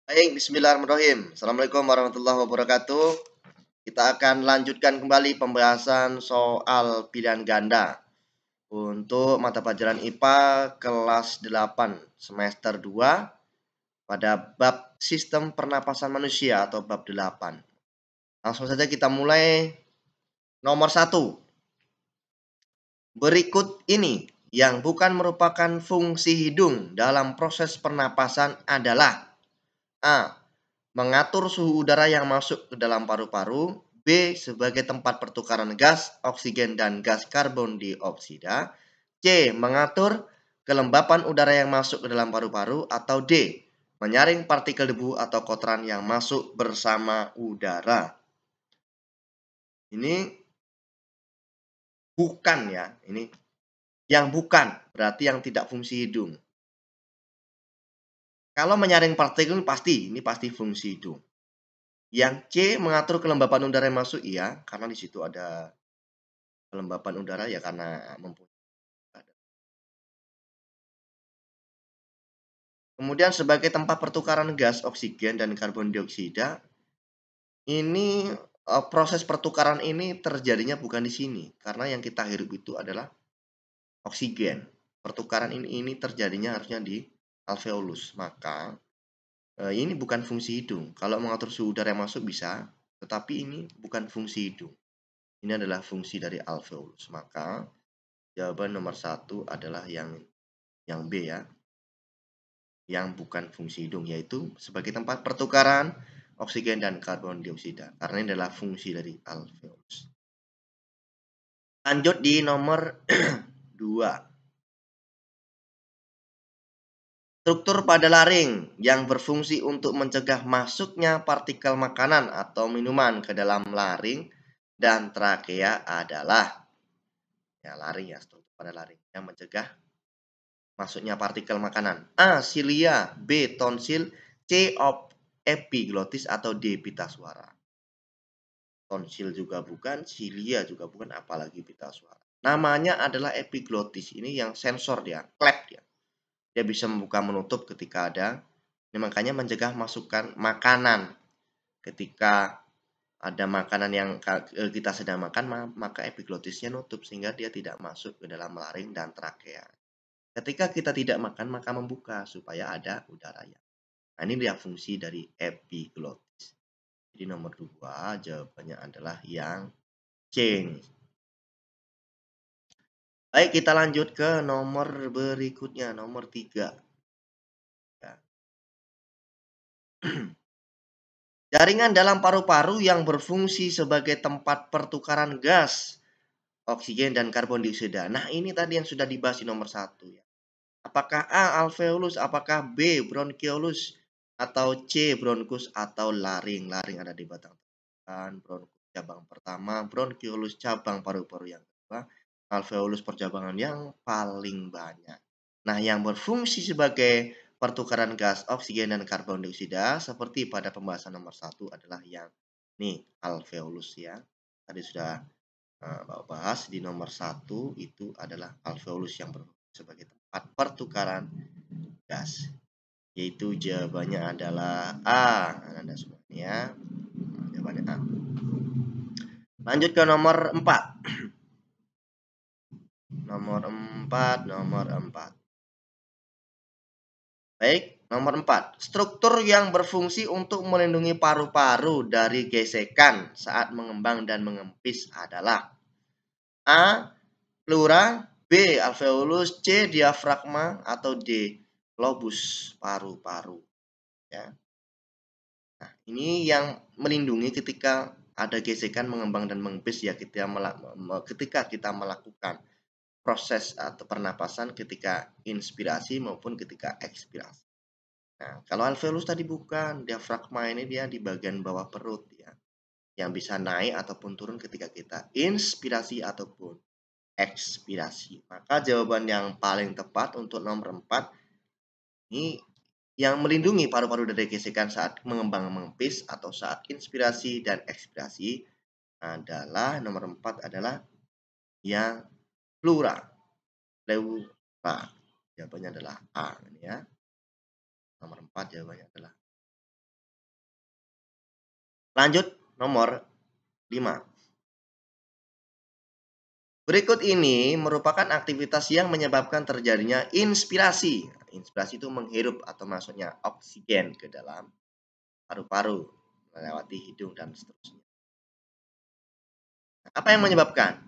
Baik, bismillahirrahmanirrahim. Assalamualaikum warahmatullahi wabarakatuh. Kita akan lanjutkan kembali pembahasan soal pilihan ganda untuk mata pelajaran IPA kelas 8 semester 2 pada bab sistem pernapasan manusia atau bab 8. Langsung saja kita mulai. Nomor 1. Berikut ini yang bukan merupakan fungsi hidung dalam proses pernapasan adalah A. Mengatur suhu udara yang masuk ke dalam paru-paru. B. Sebagai tempat pertukaran gas, oksigen, dan gas karbon dioksida. C. Mengatur kelembapan udara yang masuk ke dalam paru-paru. Atau D. Menyaring partikel debu atau kotoran yang masuk bersama udara. Ini bukan ya. Ini yang bukan berarti yang tidak fungsi hidung. Kalau menyaring partikel ini pasti fungsi hidung. Yang C mengatur kelembapan udara yang masuk, iya, karena di situ ada kelembapan udara ya karena mempunyai. Kemudian sebagai tempat pertukaran gas, oksigen, dan karbon dioksida, ini proses pertukaran ini terjadinya bukan di sini, karena yang kita hirup itu adalah oksigen. Pertukaran ini terjadinya harusnya di alveolus, maka ini bukan fungsi hidung. Kalau mengatur suhu udara yang masuk bisa, tetapi ini bukan fungsi hidung. Ini adalah fungsi dari alveolus. Maka jawaban nomor 1 adalah yang B ya. Yang bukan fungsi hidung, yaitu sebagai tempat pertukaran oksigen dan karbon dioksida. Karena ini adalah fungsi dari alveolus. Lanjut di nomor 2. Struktur pada laring yang berfungsi untuk mencegah masuknya partikel makanan atau minuman ke dalam laring dan trakea adalah laring ya, struktur pada laring yang mencegah masuknya partikel makanan. A. Silia, B. tonsil, C. Epiglottis atau D. pita suara. Tonsil juga bukan, silia juga bukan, apalagi pita suara. Namanya adalah epiglottis. Ini yang sensor dia, klep dia. Dia bisa membuka menutup ketika ada. Ini makanya mencegah masukan makanan. Ketika ada makanan yang kita sedang makan, maka epiglottisnya nutup sehingga dia tidak masuk ke dalam laring dan trakea. Ketika kita tidak makan, maka membuka supaya ada udaranya. Nah, ini dia fungsi dari epiglottis. Jadi nomor 2 jawabannya adalah yang C. Baik, kita lanjut ke nomor berikutnya, nomor 3. Ya. Jaringan dalam paru-paru yang berfungsi sebagai tempat pertukaran gas, oksigen, dan karbon dioksida. Nah, ini tadi yang sudah dibahas di nomor 1 ya. Apakah A. alveolus, apakah B. bronkiolus, atau C. bronkus, atau laring. Laring ada di batang tenggorokan, bronkus cabang pertama, bronkiolus cabang paru-paru yang kedua, alveolus percabangan yang paling banyak. Nah, yang berfungsi sebagai pertukaran gas, oksigen, dan karbon dioksida seperti pada pembahasan nomor 1 adalah yang nih, alveolus ya. Tadi sudah bahas di nomor 1 itu adalah alveolus yang berfungsi sebagai tempat pertukaran gas. Yaitu jawabannya adalah A. Anda semuanya. Jawabannya A. Lanjut ke nomor 4. Nomor 4. Baik, nomor 4. Struktur yang berfungsi untuk melindungi paru-paru dari gesekan saat mengembang dan mengempis adalah A. Pleura, B. alveolus, C. diafragma, atau D. lobus paru-paru. Ya. Nah, ini yang melindungi ketika ada gesekan mengembang dan mengempis ya ketika kita melakukan proses atau pernapasan ketika inspirasi maupun ketika ekspirasi. Nah, kalau alveolus tadi bukan, diafragma ini dia di bagian bawah perut ya, yang bisa naik ataupun turun ketika kita inspirasi ataupun ekspirasi. Maka jawaban yang paling tepat untuk nomor 4 ini yang melindungi paru-paru dari gesekan saat mengembang mengempis atau saat inspirasi dan ekspirasi adalah nomor 4 adalah yang pleura. Pleura. Jawabannya adalah A ini ya. Nomor 4 jawabannya adalah Lanjut nomor 5. Berikut ini merupakan aktivitas yang menyebabkan terjadinya inspirasi. Inspirasi itu menghirup atau masuknya oksigen ke dalam paru-paru melewati hidung dan seterusnya. Apa yang menyebabkan?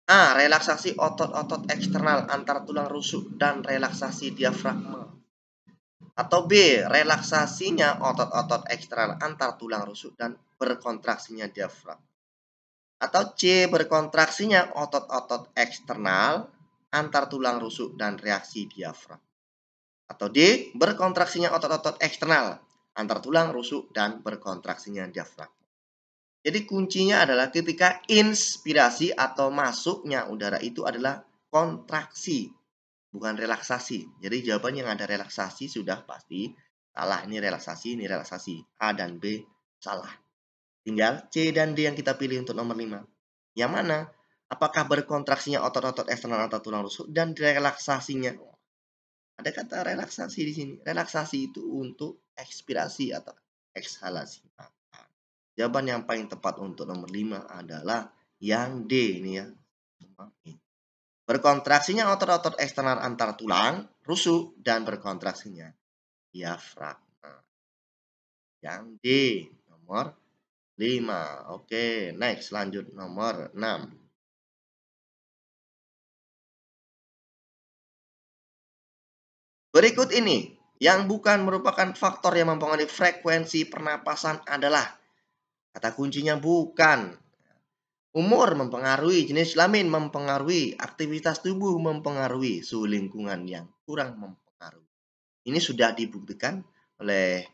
A. Relaksasi otot-otot eksternal antar tulang rusuk dan relaksasi diafragma. Atau B. Relaksasinya otot-otot eksternal antar tulang rusuk dan berkontraksinya diafragma. Atau C. Berkontraksinya otot-otot eksternal antar tulang rusuk dan reaksi diafragma. Atau D. Berkontraksinya otot-otot eksternal antar tulang rusuk dan berkontraksinya diafragma. Jadi kuncinya adalah ketika inspirasi atau masuknya udara itu adalah kontraksi, bukan relaksasi. Jadi jawaban yang ada relaksasi sudah pasti salah. Ini relaksasi. A dan B salah. Tinggal C dan D yang kita pilih untuk nomor 5. Yang mana? Apakah berkontraksinya otot-otot eksternal atau tulang rusuk dan relaksasinya? Ada kata relaksasi di sini. Relaksasi itu untuk ekspirasi atau ekshalasi. Jawaban yang paling tepat untuk nomor 5 adalah yang D ini ya. Berkontraksinya otot-otot eksternal antar tulang, rusuk, dan berkontraksinya diafragma. Yang D nomor 5. Oke, next lanjut nomor 6. Berikut ini yang bukan merupakan faktor yang mempengaruhi frekuensi pernapasan adalah kata kuncinya bukan. Umur mempengaruhi, jenis kelamin mempengaruhi, aktivitas tubuh mempengaruhi, suhu lingkungan yang kurang mempengaruhi. Ini sudah dibuktikan oleh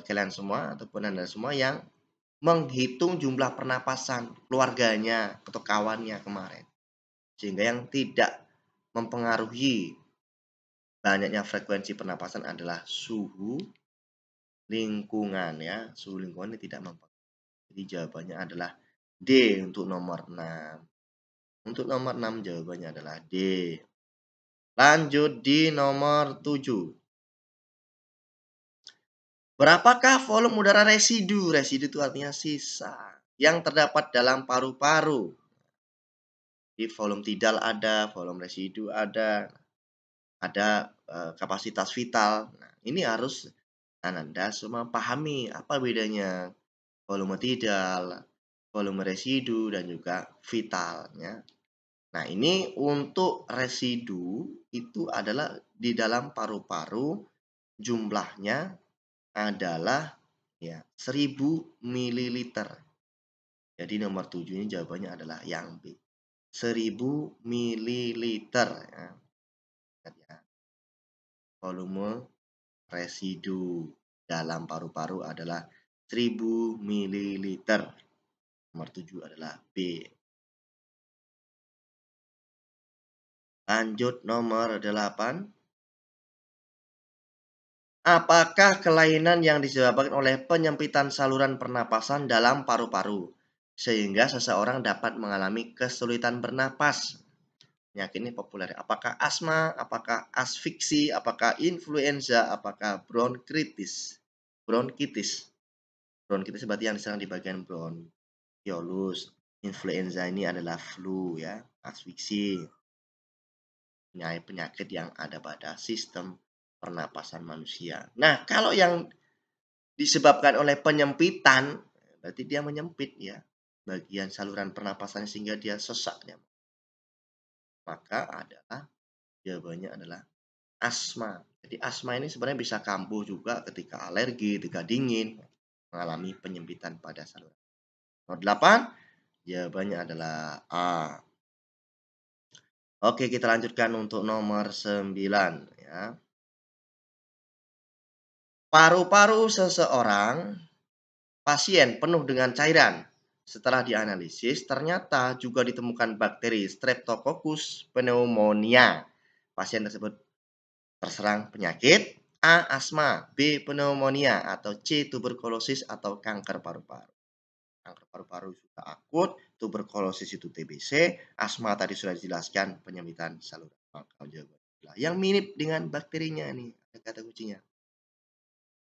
kalian semua ataupun Anda semua yang menghitung jumlah pernapasan keluarganya atau kawannya kemarin. Sehingga yang tidak mempengaruhi banyaknya frekuensi pernapasan adalah suhu lingkungan ya. Suhu lingkungan ini tidak mempengaruhi. Jadi jawabannya adalah D untuk nomor 6. Untuk nomor 6 jawabannya adalah D. Lanjut di nomor 7. Berapakah volume udara residu? Residu itu artinya sisa yang terdapat dalam paru-paru. Di volume tidal ada, volume residu ada kapasitas vital. Nah, ini harus Anda semua pahami apa bedanya volume tidal, volume residu dan juga vitalnya. Nah, ini untuk residu itu adalah di dalam paru-paru jumlahnya adalah ya 1000 ml. Jadi nomor 7 ini jawabannya adalah yang B. 1000 ml ya. Ingat ya. Volume residu dalam paru-paru adalah 1000 ml. Nomor 7 adalah B. Lanjut nomor 8. Apakah kelainan yang disebabkan oleh penyempitan saluran pernapasan dalam paru-paru sehingga seseorang dapat mengalami kesulitan bernapas? Penyakit ini populer. Apakah asma, apakah asfiksi, apakah influenza, apakah bronkitis? Bronkitis. Bronkitis berarti yang diserang di bagian bronkiolus. Influenza ini adalah flu ya, asfiksi. Penyakit yang ada pada sistem pernapasan manusia. Nah, kalau yang disebabkan oleh penyempitan, berarti dia menyempit ya bagian saluran pernapasan sehingga dia sesak ya. Maka adalah jawabannya adalah asma. Jadi asma ini sebenarnya bisa kambuh juga ketika alergi, ketika dingin, mengalami penyempitan pada saluran. Nomor 8, jawabannya adalah A. Oke, kita lanjutkan untuk nomor 9 ya. Paru-paru seseorang pasien penuh dengan cairan. Setelah dianalisis, ternyata juga ditemukan bakteri Streptococcus pneumonia. Pasien tersebut terserang penyakit A. Asma, B. Pneumonia, atau C. Tuberkulosis atau kanker paru-paru. Kanker paru-paru sudah akut, tuberkulosis itu TBC, asma tadi sudah dijelaskan penyempitan saluran. Maka jawabannya yang mirip dengan bakterinya nih, ada kata kuncinya.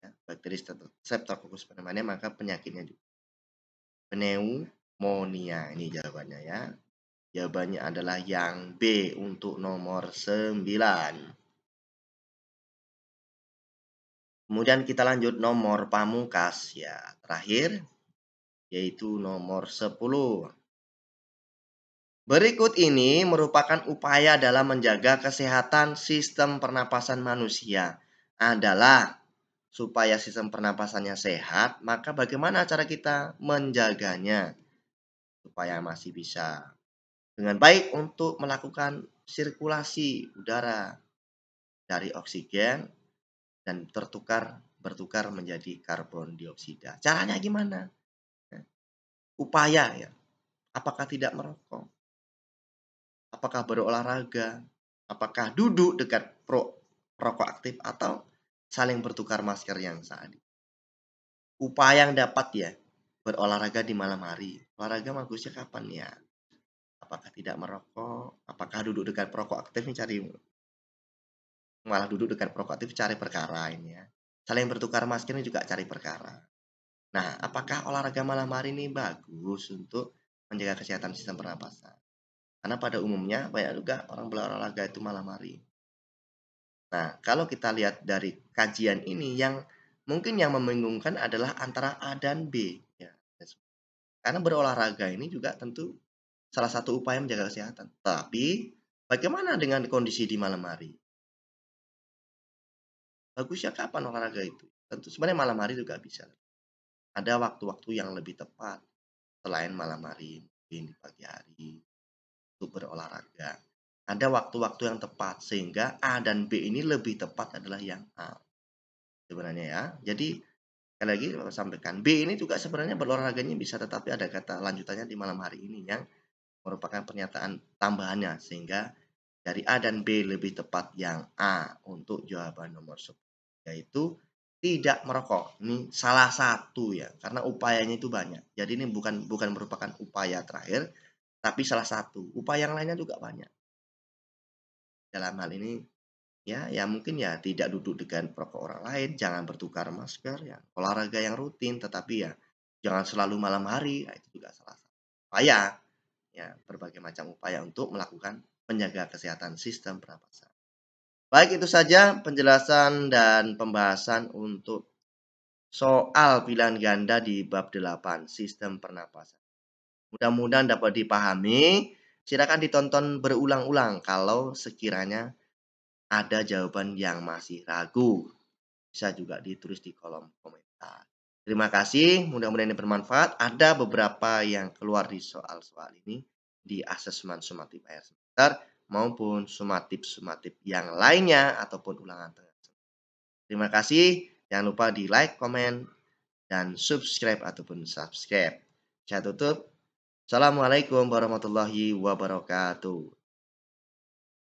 ya, bakteri Streptococcus pneumonia, maka penyakitnya juga pneumonia. Ini jawabannya ya. Jawabannya adalah yang B untuk nomor 9. Kemudian kita lanjut nomor pamungkas ya, terakhir yaitu nomor 10. Berikut ini merupakan upaya dalam menjaga kesehatan sistem pernapasan manusia. Adalah supaya sistem pernapasannya sehat, maka bagaimana cara kita menjaganya supaya masih bisa dengan baik untuk melakukan sirkulasi udara dari oksigen dan bertukar menjadi karbon dioksida. Caranya gimana? Upaya ya. Apakah tidak merokok? Apakah berolahraga? Apakah duduk dekat perokok aktif atau saling bertukar masker yang saat ini? Upaya yang dapat ya, berolahraga di malam hari. Olahraga bagusnya kapan ya? Apakah tidak merokok? Apakah duduk dekat perokok aktif malah duduk dekat perokok aktif cari perkara ini ya. Saling bertukar masker ini juga cari perkara. Nah, apakah olahraga malam hari ini bagus untuk menjaga kesehatan sistem pernapasan? Karena pada umumnya banyak juga orang berolahraga itu malam hari. Nah, kalau kita lihat dari kajian ini yang mungkin yang membingungkan adalah antara A dan B ya. Karena berolahraga ini juga tentu salah satu upaya menjaga kesehatan. Tapi bagaimana dengan kondisi di malam hari? Bagusnya kapan olahraga itu? Tentu sebenarnya malam hari juga bisa. Ada waktu-waktu yang lebih tepat selain malam hari, mungkin di pagi hari untuk berolahraga. Ada waktu-waktu yang tepat sehingga A dan B ini lebih tepat adalah yang A sebenarnya ya. Jadi sekali lagi sampaikan B ini juga sebenarnya berolahraganya bisa, tetapi ada kata lanjutannya di malam hari ini yang merupakan pernyataan tambahannya sehingga dari A dan B lebih tepat yang A untuk jawaban nomor 10, yaitu tidak merokok. Ini salah satu ya, karena upayanya itu banyak. Jadi ini bukan merupakan upaya terakhir, tapi salah satu. Upaya yang lainnya juga banyak. Dalam hal ini ya mungkin ya tidak duduk dengan perokok orang lain, jangan bertukar masker ya, olahraga yang rutin, tetapi ya jangan selalu malam hari, nah itu juga salah satu upaya ya, berbagai macam upaya untuk melakukan menjaga kesehatan sistem pernapasan. Baik, itu saja penjelasan dan pembahasan untuk soal pilihan ganda di bab 8 sistem pernapasan. Mudah-mudahan dapat dipahami. Silakan ditonton berulang-ulang kalau sekiranya ada jawaban yang masih ragu. Bisa juga ditulis di kolom komentar. Terima kasih, mudah-mudahan ini bermanfaat. Ada beberapa yang keluar di soal-soal ini di asesmen sumatif akhir semester maupun sumatif-sumatif yang lainnya ataupun ulangan tengah. Terima kasih. Jangan lupa di like, komen, dan subscribe ataupun subscribe. Saya tutup. Assalamualaikum warahmatullahi wabarakatuh.